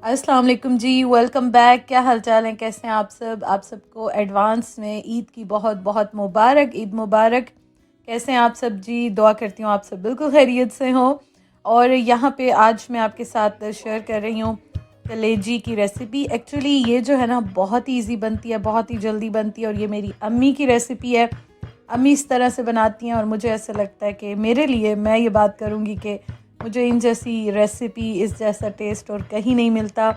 अस्सलाम वालेकुम जी, welcome back. क्या हाल चाल है, कैसे हैं आप सब? आप सबको एडवांस में ईद की बहुत बहुत मुबारक, ईद मुबारक। कैसे हैं आप सब जी? दुआ करती हूँ आप सब बिल्कुल खैरियत से हों। और यहाँ पे आज मैं आपके साथ शेयर कर रही हूँ कलेजी की रेसिपी। एक्चुअली ये जो है ना बहुत ही ईजी बनती है, बहुत ही जल्दी बनती है, और ये मेरी अम्मी की रेसिपी है। अम्मी इस तरह से बनाती हैं और मुझे ऐसा लगता है कि मेरे लिए, मैं ये बात करूँगी कि मुझे इन जैसी रेसिपी, इस जैसा टेस्ट और कहीं नहीं मिलता।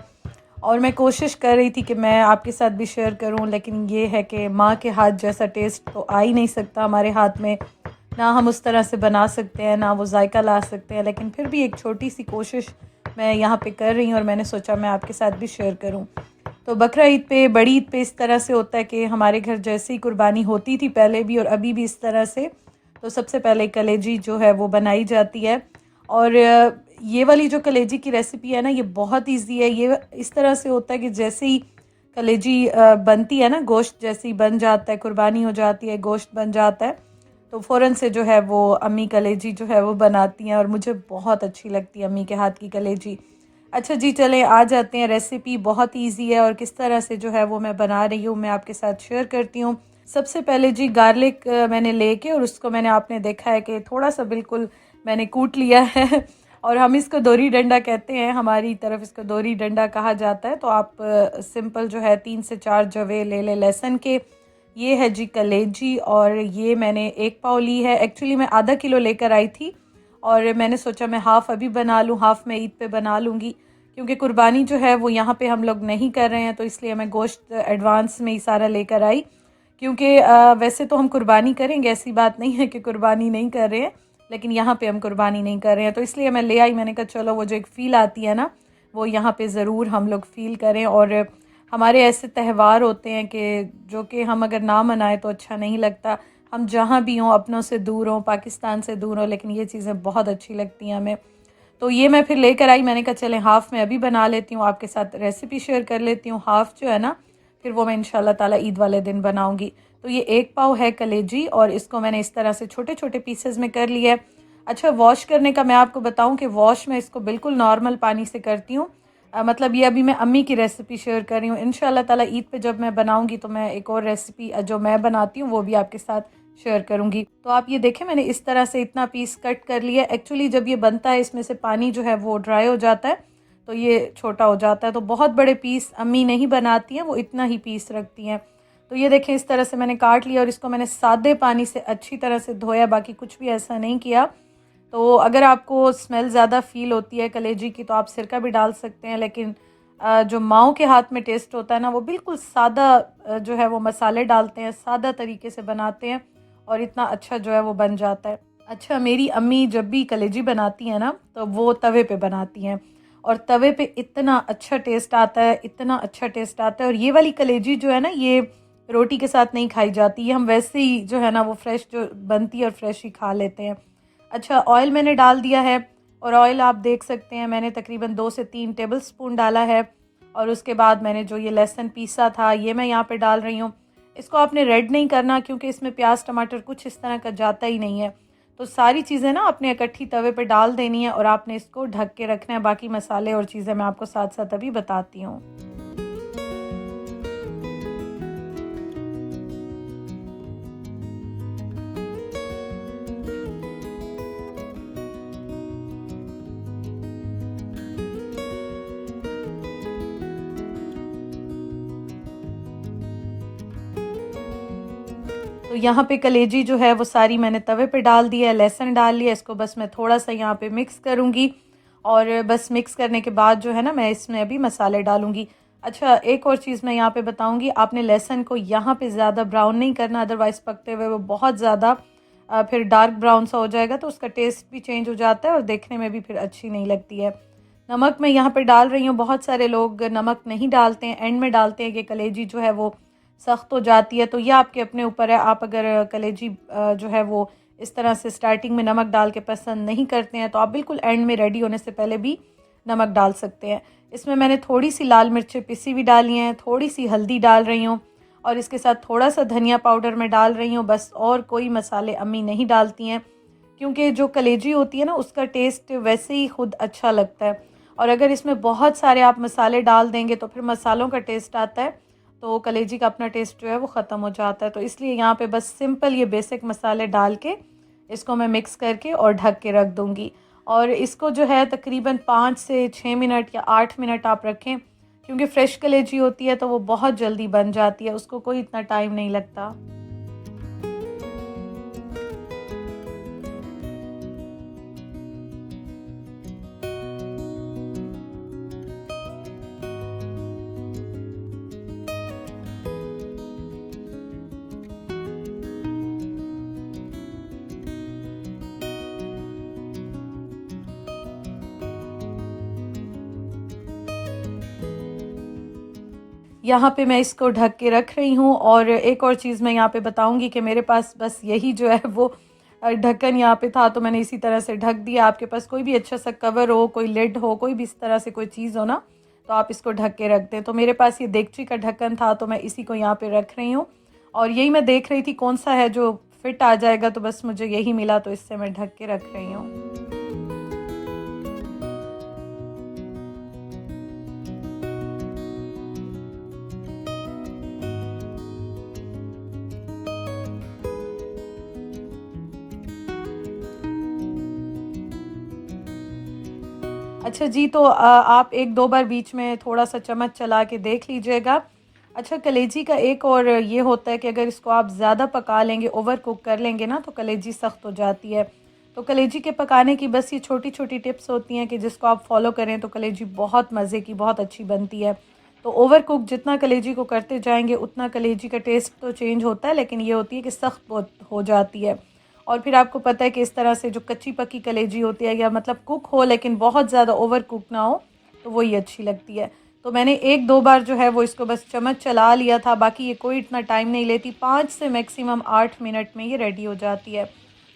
और मैं कोशिश कर रही थी कि मैं आपके साथ भी शेयर करूं, लेकिन ये है कि माँ के हाथ जैसा टेस्ट तो आ ही नहीं सकता हमारे हाथ में। ना हम उस तरह से बना सकते हैं, ना वो जायका ला सकते हैं, लेकिन फिर भी एक छोटी सी कोशिश मैं यहाँ पे कर रही हूँ और मैंने सोचा मैं आपके साथ भी शेयर करूँ। तो बकरा ईद पे, बड़ी ईद पे इस तरह से होता है कि हमारे घर जैसे ही कुर्बानी होती थी पहले भी और अभी भी इस तरह से, तो सबसे पहले कलेजी जो है वो बनाई जाती है। और ये वाली जो कलेजी की रेसिपी है ना, ये बहुत इजी है। ये इस तरह से होता है कि जैसे ही कलेजी बनती है ना, गोश्त जैसे ही बन जाता है, कुर्बानी हो जाती है, गोश्त बन जाता है, तो फ़ौरन से जो है वो अम्मी कलेजी जो है वो बनाती हैं और मुझे बहुत अच्छी लगती है अम्मी के हाथ की कलेजी। अच्छा जी, चलें आ जाते हैं। रेसिपी बहुत ईजी है और किस तरह से जो है वो मैं बना रही हूँ मैं आपके साथ शेयर करती हूँ। सबसे पहले जी गार्लिक मैंने लेके और उसको मैंने, आपने देखा है कि थोड़ा सा बिल्कुल मैंने कूट लिया है और हम इसको दोरी डंडा कहते हैं, हमारी तरफ इसको दोरी डंडा कहा जाता है। तो आप सिंपल जो है 3 से 4 जवे ले ले लहसुन के। ये है जी कलेजी और ये मैंने 1 पाव ली है। एक्चुअली मैं आधा किलो लेकर आई थी और मैंने सोचा मैं हाफ़ अभी बना लूँ, हाफ़ मैं ईद पे बना लूँगी, क्योंकि कुर्बानी जो है वो यहाँ पे हम लोग नहीं कर रहे हैं, तो इसलिए मैं गोश्त एडवांस में ही सारा लेकर आई। क्योंकि वैसे तो हम कुर्बानी करेंगे, ऐसी बात नहीं है कि कुर्बानी नहीं कर रहे हैं, लेकिन यहाँ पे हम कुर्बानी नहीं कर रहे हैं, तो इसलिए मैं ले आई। मैंने कहा चलो वो जो एक फ़ील आती है ना, वो यहाँ पे ज़रूर हम लोग फ़ील करें। और हमारे ऐसे त्यौहार होते हैं कि जो कि हम अगर ना मनाएं तो अच्छा नहीं लगता। हम जहाँ भी हों, अपनों से दूर हों, पाकिस्तान से दूर हों, लेकिन ये चीज़ें बहुत अच्छी लगती हैं हमें। तो ये मैं फिर लेकर आई। मैंने कहा चलें हाफ़ मैं अभी बना लेती हूँ, आपके साथ रेसिपी शेयर कर लेती हूँ। हाफ़ जो है ना फिर वो मैं इंशाल्लाह ताला ईद वाले दिन बनाऊँगी। तो ये 1 पाव है कलेजी और इसको मैंने इस तरह से छोटे छोटे पीसेस में कर लिया है। अच्छा, वॉश करने का मैं आपको बताऊं कि वॉश मैं इसको बिल्कुल नॉर्मल पानी से करती हूँ। मतलब ये अभी मैं अम्मी की रेसिपी शेयर कर रही हूँ। इंशाल्लाह ताला ईद पे जब मैं बनाऊंगी तो मैं एक और रेसिपी जो मैं बनाती हूँ वो भी आपके साथ शेयर करूंगी। तो आप ये देखें, मैंने इस तरह से इतना पीस कट कर लिया। एक्चुअली जब ये बनता है इसमें से पानी जो है वो ड्राई हो जाता है, तो ये छोटा हो जाता है। तो बहुत बड़े पीस अम्मी नहीं बनाती हैं, वो इतना ही पीस रखती हैं। तो ये देखें इस तरह से मैंने काट लिया और इसको मैंने सादे पानी से अच्छी तरह से धोया, बाकी कुछ भी ऐसा नहीं किया। तो अगर आपको स्मेल ज़्यादा फ़ील होती है कलेजी की तो आप सिरका भी डाल सकते हैं, लेकिन जो माओ के हाथ में टेस्ट होता है ना, वो बिल्कुल सादा जो है वो मसाले डालते हैं, सादा तरीके से बनाते हैं और इतना अच्छा जो है वो बन जाता है। अच्छा, मेरी अम्मी जब भी कलेजी बनाती हैं ना तो वो तवे पे बनाती हैं और तवे पे इतना अच्छा टेस्ट आता है, इतना अच्छा टेस्ट आता है। और ये वाली कलेजी जो है ना, ये रोटी के साथ नहीं खाई जाती, ये हम वैसे ही जो है ना वो फ्रेश जो बनती है और फ्रेश ही खा लेते हैं। अच्छा, ऑयल मैंने डाल दिया है और ऑयल आप देख सकते हैं मैंने तकरीबन 2 से 3 टेबल स्पून डाला है। और उसके बाद मैंने जो ये लहसुन पीसा था ये मैं यहाँ पे डाल रही हूँ। इसको आपने रेड नहीं करना क्योंकि इसमें प्याज टमाटर कुछ इस तरह का जाता ही नहीं है। तो सारी चीज़ें ना आपने इकट्ठी तवे पे डाल देनी है और आपने इसको ढक के रखना है। बाकी मसाले और चीज़ें मैं आपको साथ साथ अभी बताती हूँ। तो यहाँ पे कलेजी जो है वो सारी मैंने तवे पे डाल दिया है, लहसुन डाल लिया। इसको बस मैं थोड़ा सा यहाँ पे मिक्स करूँगी और बस मिक्स करने के बाद जो है ना मैं इसमें अभी मसाले डालूँगी। अच्छा, एक और चीज़ मैं यहाँ पे बताऊँगी, आपने लहसुन को यहाँ पे ज़्यादा ब्राउन नहीं करना, अदरवाइज़ पकते हुए वो बहुत ज़्यादा फिर डार्क ब्राउन सा हो जाएगा तो उसका टेस्ट भी चेंज हो जाता है और देखने में भी फिर अच्छी नहीं लगती है। नमक मैं यहाँ पे डाल रही हूँ। बहुत सारे लोग नमक नहीं डालते हैं, एंड में डालते हैं कि कलेजी जो है वो सख्त हो जाती है, तो ये आपके अपने ऊपर है। आप अगर कलेजी जो है वो इस तरह से स्टार्टिंग में नमक डाल के पसंद नहीं करते हैं तो आप बिल्कुल एंड में रेडी होने से पहले भी नमक डाल सकते हैं। इसमें मैंने थोड़ी सी लाल मिर्चें पिसी हुई डाली हैं, थोड़ी सी हल्दी डाल रही हूँ और इसके साथ थोड़ा सा धनिया पाउडर मैं डाल रही हूँ बस। और कोई मसाले अम्मी नहीं डालती हैं क्योंकि जो कलेजी होती है ना उसका टेस्ट वैसे ही खुद अच्छा लगता है। और अगर इसमें बहुत सारे आप मसाले डाल देंगे तो फिर मसालों का टेस्ट आता है, तो कलेजी का अपना टेस्ट जो है वो ख़त्म हो जाता है। तो इसलिए यहाँ पे बस सिंपल ये बेसिक मसाले डाल के इसको मैं मिक्स करके और ढक के रख दूँगी। और इसको जो है तकरीबन 5 से 6 मिनट या 8 मिनट आप रखें, क्योंकि फ़्रेश कलेजी होती है तो वो बहुत जल्दी बन जाती है, उसको कोई इतना टाइम नहीं लगता। यहाँ पे मैं इसको ढक के रख रही हूँ। और एक और चीज़ मैं यहाँ पे बताऊँगी कि मेरे पास बस यही जो है वो ढक्कन यहाँ पे था, तो मैंने इसी तरह से ढक दिया। आपके पास कोई भी अच्छा सा कवर हो, कोई लिड हो, कोई भी इस तरह से कोई चीज़ हो ना, तो आप इसको ढक के रख दें। तो मेरे पास ये देगची का ढक्कन था, तो मैं इसी को यहाँ पे रख रही हूँ। और यही मैं देख रही थी कौन सा है जो फिट आ जाएगा, तो बस मुझे यही मिला, तो इससे मैं ढक के रख रही हूँ। अच्छा जी, तो आप 1-2 बार बीच में थोड़ा-सा चम्मच चला के देख लीजिएगा। अच्छा, कलेजी का एक और ये होता है कि अगर इसको आप ज़्यादा पका लेंगे, ओवर कुक कर लेंगे ना, तो कलेजी सख्त हो जाती है। तो कलेजी के पकाने की बस ये छोटी-छोटी टिप्स होती हैं कि जिसको आप फ़ॉलो करें तो कलेजी बहुत मज़े की, बहुत अच्छी बनती है। तो ओवर कुक जितना कलेजी को करते जाएँगे उतना कलेजी का टेस्ट तो चेंज होता है, लेकिन ये होती है कि सख्त बहुत हो जाती है। और फिर आपको पता है कि इस तरह से जो कच्ची पक्की कलेजी होती है, या मतलब कुक हो लेकिन बहुत ज़्यादा ओवर कुक ना हो, तो वही अच्छी लगती है। तो मैंने 1-2 बार जो है वो इसको बस चम्मच चला लिया था, बाकी ये कोई इतना टाइम नहीं लेती, 5 से मैक्सिमम 8 मिनट में ये रेडी हो जाती है।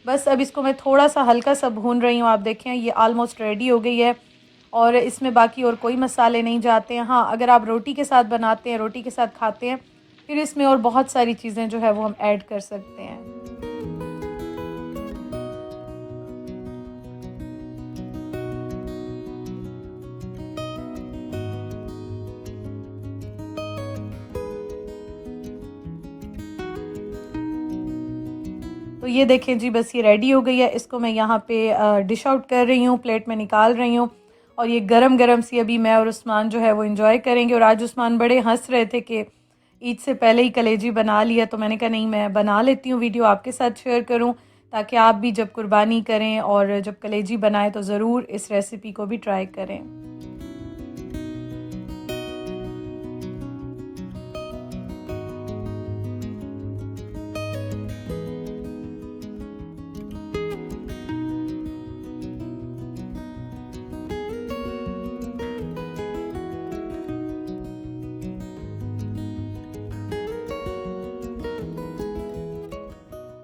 बस अब इसको मैं थोड़ा-सा हल्का सा भून रही हूँ, आप देखें ये ऑलमोस्ट रेडी हो गई है। और इसमें बाकी और कोई मसाले नहीं जाते हैं। हाँ, अगर आप रोटी के साथ बनाते हैं, रोटी के साथ खाते हैं, फिर इसमें और बहुत सारी चीज़ें जो है वो हम ऐड कर सकते हैं। तो ये देखें जी, बस ये रेडी हो गई है। इसको मैं यहाँ पे डिश आउट कर रही हूँ, प्लेट में निकाल रही हूँ। और ये गरम गरम सी अभी मैं और उस्मान जो है वो एंजॉय करेंगे। और आज उस्मान बड़े हंस रहे थे कि ईद से पहले ही कलेजी बना लिया, तो मैंने कहा नहीं, मैं बना लेती हूँ, वीडियो आपके साथ शेयर करूँ, ताकि आप भी जब कुर्बानी करें और जब कलेजी बनाएं तो ज़रूर इस रेसिपी को भी ट्राई करें।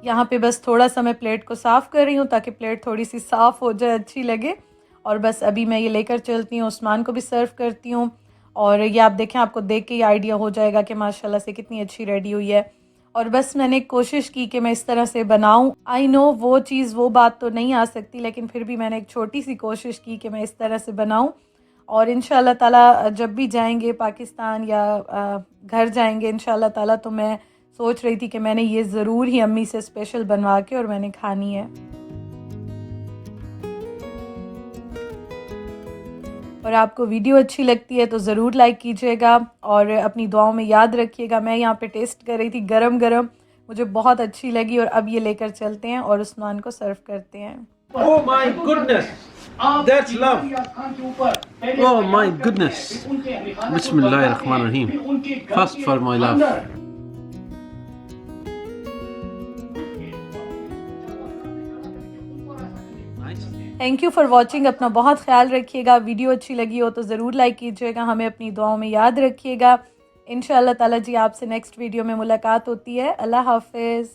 यहाँ पे बस थोड़ा सा मैं प्लेट को साफ़ कर रही हूँ, ताकि प्लेट थोड़ी सी साफ़ हो जाए, अच्छी लगे। और बस अभी मैं ये लेकर चलती हूँ, उस्मान को भी सर्व करती हूँ। और ये आप देखें, आपको देख के ही आइडिया हो जाएगा कि माशाल्लाह से कितनी अच्छी रेडी हुई है। और बस मैंने कोशिश की कि मैं इस तरह से बनाऊँ। आई नो वो चीज़, वो बात तो नहीं आ सकती, लेकिन फिर भी मैंने एक छोटी सी कोशिश की कि मैं इस तरह से बनाऊँ। और इंशाल्लाह ताला जब भी जाएंगे पाकिस्तान या घर जाएंगे इंशाल्लाह ताला, तो मैं सोच रही थी कि मैंने ये ज़रूर ही अम्मी से स्पेशल बनवा के और मैंने खानी है। और आपको वीडियो अच्छी लगती है तो ज़रूर लाइक कीजिएगा और अपनी दुआओं में याद रखिएगा। मैं यहाँ पे टेस्ट कर रही थी गरम गरम, मुझे बहुत अच्छी लगी। और अब ये लेकर चलते हैं और उस्मान को सर्व करते हैं। Oh my goodness, that's love. Oh my goodness. Bismillahirrahmanirrahim. First for my love. Thank you for watching. अपना बहुत ख्याल रखिएगा। वीडियो अच्छी लगी हो तो ज़रूर लाइक कीजिएगा, हमें अपनी दुआओं में याद रखिएगा। इंशाअल्लाह ताला जी आपसे नेक्स्ट वीडियो में मुलाकात होती है। अल्लाह हाफिज़।